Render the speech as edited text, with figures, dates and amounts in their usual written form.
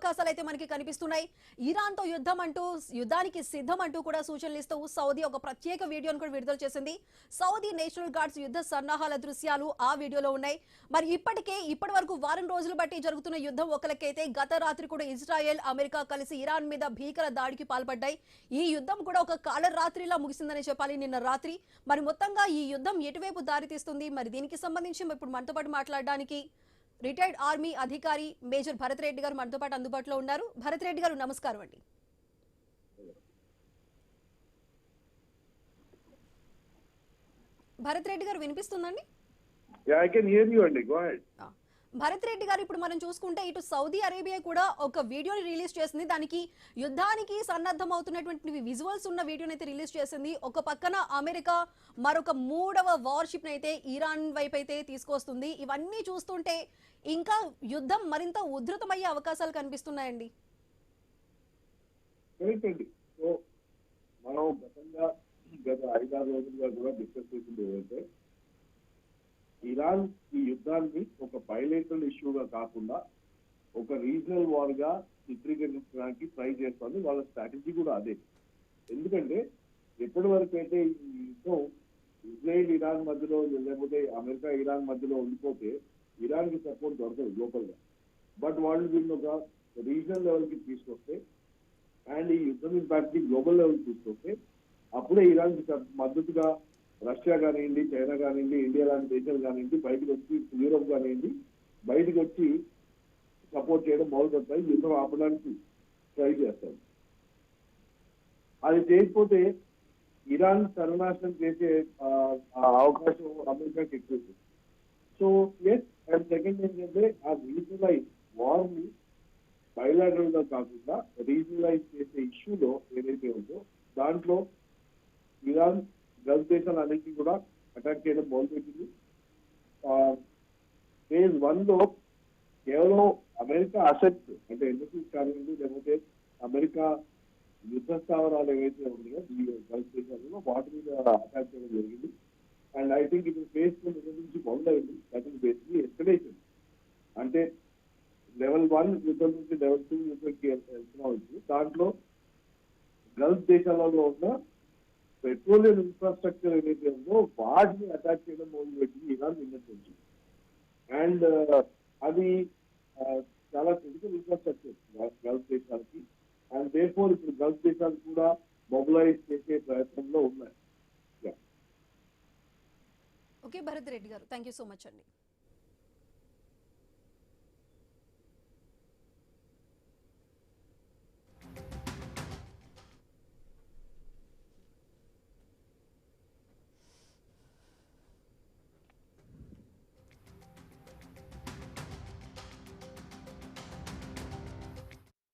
అవకాశాలు అయితే మనకి కనిపిస్తున్నాయి. ఇరాన్ తో యుద్ధానికి సిద్ధం అంటూ కూడా సూచనలు ఇస్తూ సౌదీ ఒక ప్రత్యేక వీడియోను కూడా విడుదల చేసింది. సౌదీ నేషనల్ గార్డ్స్ యుద్ధ సన్నాహాల దృశ్యాలు ఆ వీడియోలో ఉన్నాయి. మరి ఇప్పటి వరకు వారం రోజులు బట్టి జరుగుతున్న యుద్ధం ఒకలకైతే గత రాత్రి కూడా ఇజ్రాయెల్ అమెరికా కలిసి ఇరాన్ మీద భీకర దాడికి పాల్పడ్డాయి. ఈ యుద్ధం కూడా ఒక కాలరాత్రిలా ముగిసిందని చెప్పాలి నిన్న రాత్రి. మరి మొత్తంగా ఈ యుద్ధం ఎటువైపు దారితీస్తుంది, మరి దీనికి సంబంధించి ఇప్పుడు మనతో పాటు మాట్లాడడానికి రిటైర్డ్ ఆర్మీ అధికారి మేజర్ భరత్ రెడ్డి గారు మనతో పాటు అందుబాటులో ఉన్నారు. భరత్ రెడ్డి గారు నమస్కారం అండి. భరత్ రెడ్డి గారు వినిపిస్తుందండి? భరత్ రెడ్డి గారు, ఇప్పుడు మనం చూసుకుంటే ఇటు సౌదీ అరేబియా కూడా ఒక వీడియోని రిలీజ్ చేసింది. దానికి యుద్ధానికి సన్నద్ధం అవుతున్నటువంటి విజువల్స్ ఉన్న వీడియోని అయితే రిలీజ్ చేసింది. ఒక పక్కన అమెరికా మరొక 3వ వార్షిప్ అయితే ఇరాన్ వైపు అయితే తీసుకొస్తుంది. ఇవన్నీ చూస్తుంటే ఇంకా యుద్ధం మరింత ఉధృతమయ్యే అవకాశాలు కనిపిస్తున్నాయండి. మనం గత 5-6 రోజులుగా కూడా డిస్కస్ చేసింది ఏదైతే ఇరాన్ ఈ యుద్ధాన్ని ఒక బైలేటరల్ ఇష్యూగా కాకుండా ఒక రీజనల్ వార్ గా చిత్రీకరించడానికి ట్రై చేస్తుంది. వాళ్ళ స్ట్రాటజీ కూడా అదే. ఎందుకంటే ఎప్పటి వరకు అయితే ఈ యుద్ధం ఇజ్రాయెల్ ఇరాన్ మధ్యలో లేకపోతే అమెరికా ఇరాన్ మధ్యలో ఉండిపోతే ఇరాన్ కి సపోర్ట్ దొరకదు లోకల్ గా. బట్ వాళ్ళు వీళ్ళు ఒక రీజనల్ లెవెల్ కి తీసుకొస్తే అండ్ ఈ యుద్ధం ఇంపాక్ట్ కి గ్లోబల్ లెవెల్ తీసుకొస్తే అప్పుడే ఇరాన్ కి మద్దతుగా రష్యా కానివ్వండి, చైనా కానివ్వండి, ఇండియా లాంటి దేశాలు కానివ్వండి, బయటకు వచ్చి యూరోప్ కానివ్వండి బయటకు వచ్చి సపోర్ట్ చేయడం మొదలుపెడతాయి. యుద్ధం ఆపడానికి ట్రై చేస్తారు. అది చేయకపోతే ఇరాన్ సర్వనాశనం చేసే అవకాశం అమెరికాకి ఎక్కువ. సో ఎస్, అండ్ సెకండ్ ఏంటంటే ఆ రీజనలైజ్ వార్ ని బయలాటరల్ గా కాకుండా రీజనలైజ్ చేసే ఇష్యూలో ఏదైతే ఉందో దాంట్లో ఇరాన్ గల్ఫ్ దేశాలు అన్నింటినీ కూడా అటాక్ చేయడం మొదలుపెట్టింది. ఫేజ్ 1 లో కేవలం అమెరికా అసెట్స్ అంటే ఇండస్ట్రీస్ కానివ్వండి లేకపోతే అమెరికా యుద్ధ స్థావరాలు ఏవైతే ఉన్నాయో ఈ గల్ఫ్ దేశాలలో వాటి మీద అటాక్ చేయడం జరిగింది. అండ్ ఐ థింక్ ఇప్పుడు ఫేజ్ 2 నుంచి మొదలైంది. That is basically escalation. అంటే లెవెల్ 1 యుద్ధం నుంచి లెవెల్ 2 యుద్ధంకి వెళ్తున్నాం. దాంట్లో గల్ఫ్ దేశాలలో ఉన్న పెట్రోలియం ఇన్ఫ్రాస్ట్రక్చర్ ఏదైతే ఉందో వాటిని అటాక్ చేయడం మొదలుపెట్టింది ఇరాన్ నిన్నటి నుంచి. అండ్ అది చాలా క్రిటికల్ ఇన్ఫ్రాస్ట్రక్చర్ గల్ఫ్ దేశాలకి. అండ్ దేర్ఫోర్ ఇప్పుడు గల్ఫ్ దేశాలు కూడా మొబిలైజ్ చేసే ప్రయత్నంలో ఉన్నాయి. ఓకే భరత్ రెడ్డి గారు, థ్యాంక్ యూ సో మచ్ అండి.